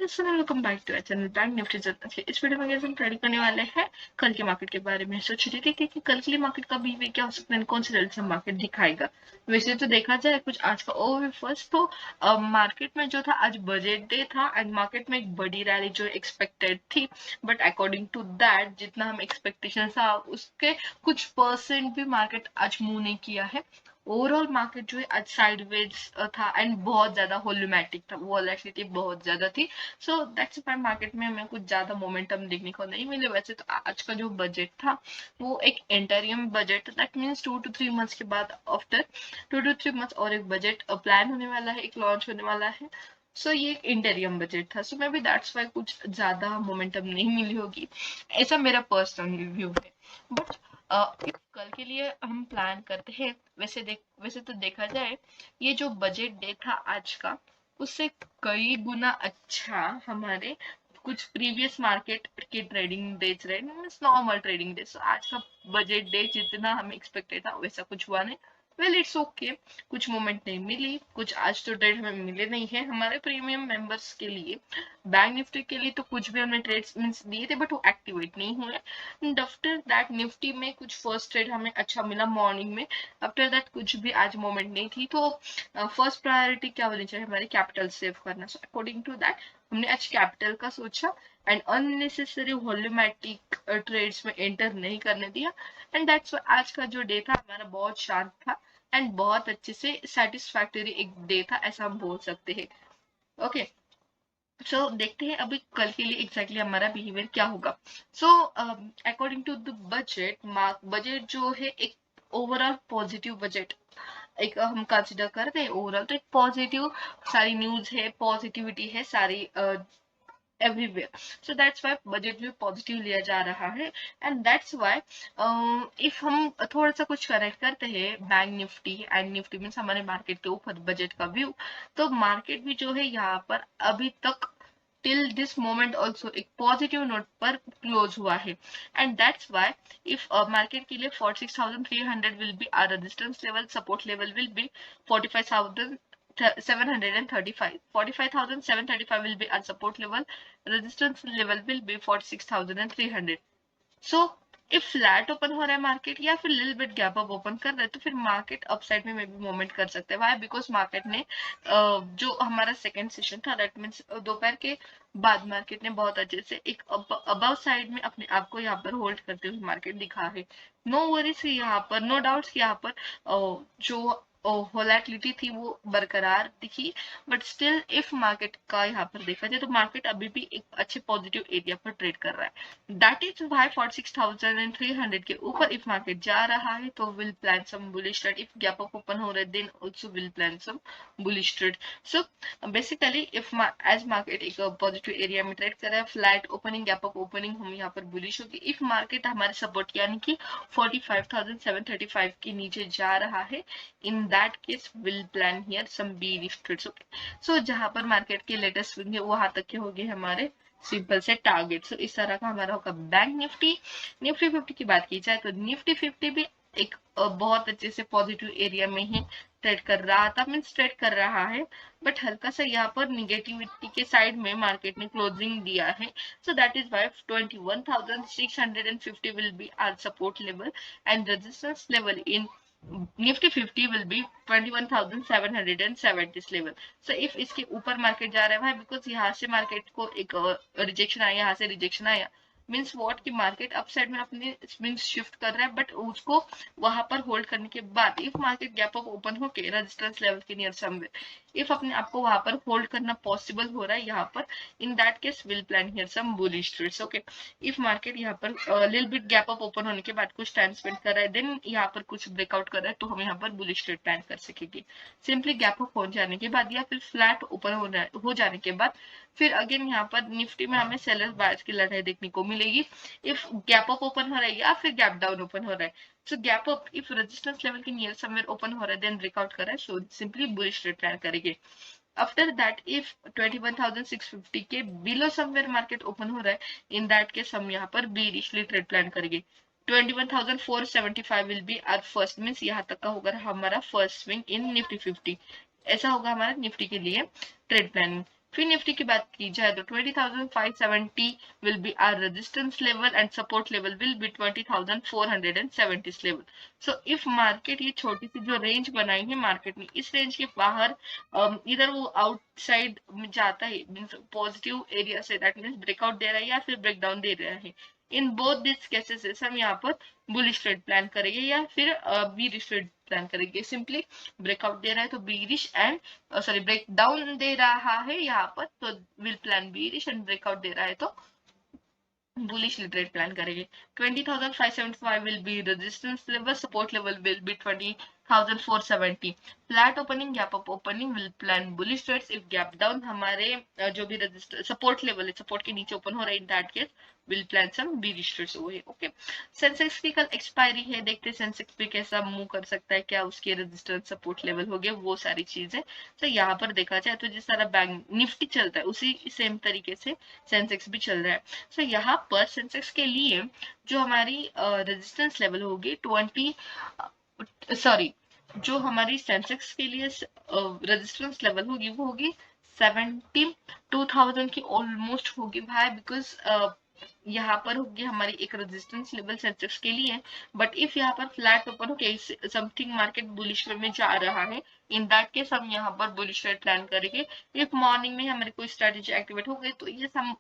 दोस्तों welcome back to channel bank Nifty के इस वीडियो में हम ट्रेडिंग करने वाले हैं कल के मार्केट के बारे में। सोच रही थी कि कल के लिए मार्केट का बिहेवियर क्या हो सकता है, कौन से रिजल्ट से मार्केट दिखाएगा। वैसे तो देखा जाए कुछ आज का ओवरव्यू फर्स्ट तो मार्केट में जो था आज बजट डे था एंड मार्केट में एक बड़ी रैली जो एक्सपेक्टेड थी, बट अकॉर्डिंग टू दैट जितना हम एक्सपेक्टेशन था उसके कुछ परसेंट भी मार्केट आज मूव नहीं किया है। ओवरऑल मार्केट जो है आज साइडवेज था एंड बहुत ज्यादा वॉल्यूमेटिक था, वॉलेटिलिटी बहुत ज्यादा थी। सो दैट्स व्हाई मार्केट में हमें कुछ ज्यादा मोमेंटम देखने को नहीं मिले। वैसे तो आज का जो बजट था वो एक interim budget, that means 2 to 3 months के बाद आफ्टर 2 to 3 मंथ्स और एक बजट प्लान होने वाला है, एक लॉन्च होने वाला है। सो ये एक इंटरियम बजट था, सो मे बी दैट्स वाई कुछ ज्यादा मोमेंटम नहीं मिली होगी, ऐसा मेरा पर्सनल व्यू है। बट कल के लिए हम प्लान करते हैं। वैसे तो देखा जाए ये जो बजट डे था आज का उससे कई गुना अच्छा हमारे कुछ प्रीवियस मार्केट के ट्रेडिंग डेज रहे, मीन्स नॉर्मल ट्रेडिंग डेज। आज का बजट डे जितना हमें एक्सपेक्टेड था वैसा कुछ हुआ नहीं। वेल इट्स ओके, कुछ मोमेंट नहीं मिली, कुछ आज तो ट्रेड हमें मिले नहीं है हमारे प्रीमियम मेंबर्स के लिए। बैंक निफ्टी के लिए तो कुछ भी हमने ट्रेड्स मीन्स दिए थे बट वो एक्टिवेट नहीं हुए। एंड आफ्टर दैट निफ्टी में कुछ फर्स्ट ट्रेड हमें अच्छा मिला मॉर्निंग में। आफ्टर दैट कुछ भी आज मोमेंट नहीं थी, तो फर्स्ट प्रायोरिटी क्या होनी चाहिए हमारी, कैपिटल सेव करना। सो अकॉर्डिंग टू दैट हमने आज कैपिटल का सोचा एंड अननेसेसरी वॉल्यूमेटिक ट्रेड्स में एंटर नहीं करने दिया। एंड दैट्स आज का जो डे था हमारा बहुत शांत था एंड बहुत अच्छे से सेटिस्फैक्टरी एक डे था, ऐसा हम बोल सकते हैं। ओके, सो देखते हैं अभी कल के लिए एग्जैक्टली हमारा बिहेवियर क्या होगा। So according to the budget जो है एक ओवरऑल पॉजिटिव बजट एक हम कंसिडर करते हैं। ओवरऑल तो एक पॉजिटिव सारी न्यूज है, पॉजिटिविटी है सारी everywhere. So that's why budget भी पॉजिटिव लिया जा रहा है। एंड दैट्स वाई इफ हम थोड़ा सा कुछ करेक्ट करते हैं bank Nifty and Nifty means हमारे मार्केट के ऊपर बजट का व्यू, तो मार्केट भी जो है यहाँ पर अभी तक टिल दिस मोमेंट ऑल्सो एक पॉजिटिव नोट पर क्लोज हुआ है। And that's why if market के लिए 46,300 will be our resistance level, support level will be 45,735, 45,735 will be our support level, resistance level will be 46,300. So if flat open हो रहा है market या फिर little bit gap up open कर रहा है तो फिर मार्केट अपसाइड में भी मूवमेंट कर सकते हैं। वाई? बिकॉज मार्केट ने जो हमारा सेकंड सेशन था दैट मीन्स दोपहर के बाद मार्केट ने बहुत अच्छे से एक अबव साइड में अपने आप को यहाँ पर होल्ड करते हुए मार्केट दिखा है। नो वरीज यहाँ पर, नो डाउट्स यहाँ पर जो वोलेटिलिटी थी वो बरकरार दिखी, बट स्टिल इफ मार्केट का यहाँ पर देखा जाए तो मार्केट अभी भी एक अच्छे पॉजिटिव एरिया पर ट्रेड कर रहा है। दैट इज वाई 46,300 के ऊपर इफ मार्केट जा रहा है तो will plan some bullish trade. If gap up open हो रहा है then also will plan some bullish trade. So basically if as market एक पॉजिटिव एरिया में ट्रेड कर रहा है, flat opening gap up opening हम यहाँ पर बुलिश होगी। इफ मार्केट हमारे सपोर्ट यानी कि 45,735 के नीचे जा रहा है, in that case will plan here some bearish trades. Okay, so जहां पर मार्केट के लेटेस्ट स्विंग है वहां तक के हो गए हमारे सिंपल से टारगेट। सो इस तरह का हमारा होगा बैंक निफ्टी। निफ्टी 50 की बात की जाए तो निफ्टी 50 भी एक बहुत अच्छे से पॉजिटिव एरिया में ही ट्रेड कर रहा था, मीन्स ट्रेड कर रहा है, बट हल्का सा यहाँ पर निगेटिविटी के साइड में मार्केट ने क्लोजिंग दिया है। So that is why 21,650 will be our support level and resistance level in Nifty 50 will be 21,770 level. So if इसके ऊपर मार्केट जा रहा है भाई, बिकॉज यहाँ से मार्केट को एक रिजेक्शन आया, यहाँ से रिजेक्शन आया, मीन्स वॉट की मार्केट अपसाइड में अपने मीन्स शिफ्ट कर रहा है, बट उसको वहां पर होल्ड करने के बाद if market gap up open होके रेजिस्टेंस लेवल के नियर समवेयर, इफ अपने आपको वहां पर होल्ड करना पॉसिबल हो रहा है यहाँ पर, in that case will plan here some bullish trades. Okay, if market यहाँ पर little bit gap up open होने के बाद कुछ टाइम स्पेंड कर रहा है, देन यहाँ पर कुछ ब्रेकआउट कर रहा है, तो हम यहाँ पर बुलिश ट्रेड प्लान कर सकेंगे। सिंपली गैप अप हो जाने के बाद या फिर फ्लैट ओपन हो जाने के बाद फिर अगेन यहाँ पर निफ्टी में हमें सेलर्स बायर्स की लड़ाई देखने को मिलेगी। इफ गैप अप ओपन हो रहा है या फिर गैप डाउन ओपन हो रहा है, so gap up if resistance level के नियर समवेयर ओपन हो रहा है देन ब्रेकआउट कर रहा है, so simply bullish trade plan करेंगे। आफ्टर दैट इफ 21,650 के बिलो समवेयर मार्केट ओपन हो रहा है, इन दैट केस हम यहाँ पर बीरिशली ट्रेड प्लान करेंगे। 21,475 will be our first, means यहाँ तक का होगा हमारा फर्स्ट स्विंग इन निफ्टी 50। ऐसा होगा हमारा निफ्टी के लिए ट्रेड प्लान। फिर निफ्टी की बात की जाए तो 20,570 will be our resistance level and support level will be 20,470 level. So if market ये छोटी सी जो रेंज बनाई है मार्केट ने, इस रेंज के बाहर इधर वो आउटसाइड में जाता है, मीन्स पॉजिटिव एरिया से, दैट मीन्स ब्रेकआउट दे रहा है या फिर ब्रेकडाउन दे रहा है, इन बोथ दिस केसेस हम यहाँ पर बुलिश ट्रेड प्लान करेंगे या फिर बीरिश ट्रेड प्लान करेंगे. सिंपली ब्रेकआउट दे रहा है तो bearish and sorry break down दे रहा है यहाँ पर तो will plan bearish, and breakout दे रहा है तो bullish trade plan करेंगे. 20,575 will be resistance level, support level will be 20,470. Flat opening gap up opening will plan bullish trades. If gap down हमारे जो भी रजिस्टर सपोर्ट लेवल है, support के नीचे ओपन हो रहा है, in that case will plan some bearish trades हुए. ओके, सेंसेक्स की कल एक्सपायरी है, देखते हैं सेंसेक्स भी कैसा मूव कर सकता है, क्या उसके रजिस्टेंस सपोर्ट लेवल हो गए, वो सारी चीजें. तो यहाँ पर देखा जाए तो जिस तरह बैंक निफ्टी चलता है उसी सेम तरीके से सेंसेक्स भी चल रहा है. तो यहाँ पर सेंसेक्स के लिए जो हमारी रेजिस्टेंस लेवल होगी 20 सॉरी जो हमारी सेंसेक्स के लिए रेजिस्टेंस लेवल होगी वो होगी 72,000 की ऑलमोस्ट होगी भाई, बिकॉज यहाँ पर होगी हमारी एक रेजिस्टेंस लेवल सेंसेक्स के लिए. बट इफ यहाँ पर फ्लैट ओपन हो समथिंग मार्केट बुलिश में जा रहा है, इन दैट केस हम यहाँ पर बुलिश ट्रेड प्लान करेंगे. इफ मॉर्निंग में हमारी कोई स्ट्रेटेजी एक्टिवेट हो गई तो ये हम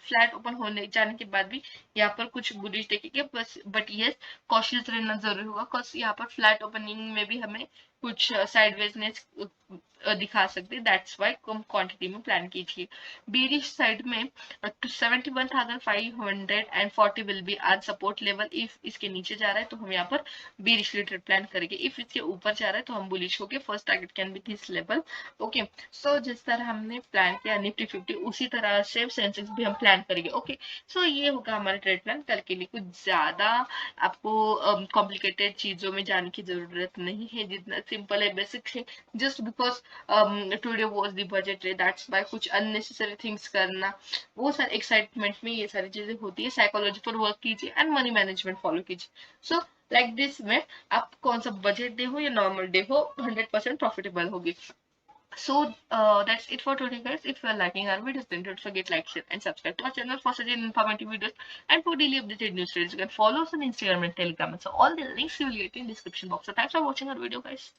फ्लैट ओपन होने जाने के बाद भी यहाँ पर कुछ बुलिश देखेंगे, बस बट ये कॉशियस रहना जरूरी होगा, बिकॉज यहाँ पर फ्लैट ओपनिंग में भी हमें कुछ साइडवेजनेस दिखा सकते, दैट्स वाई कम क्वांटिटी में प्लान कीजिए. बेरिश साइड में 71,540 विल बी आज सपोर्ट लेवल. इफ इसके नीचे जा रहा है तो हम यहाँ पर बेरिश रिलेटेड प्लान करेंगे. इफ इसके ऊपर जा रहा है तो हम बुलिश होंगे. First target can be this level. Okay, so जिस तरह हमने प्लान किया निफ्टी 50, उसी तरह से सेंसेक्स भी हम प्लान करेंगे. ओके, सो ये होगा हमारा ट्रेड प्लान कल के लिए. कुछ ज्यादा आपको कॉम्प्लिकेटेड चीजों में जाने की जरूरत नहीं है, जितना सिंपल है, बेसिक है. Just because today was the budget day, that's why कुछ अननेसेसरी थिंग्स करना, वो सारे एक्साइटमेंट में ये सारी चीजें होती है. साइकोलॉजी पर वर्क कीजिए एंड मनी मैनेजमेंट फॉलो कीजिए. सो लाइक दिस में आप कौन सा बजट डे हो या नॉर्मल डे हो 100% प्रॉफिटेबल होगी. So that's it for today, guys. If you are liking our videos, then don't forget like, share, and subscribe to our channel for such informative videos and for daily updated news stories. You can follow us on Instagram and Telegram. So all the links you will get in description box. So thanks for watching our video, guys.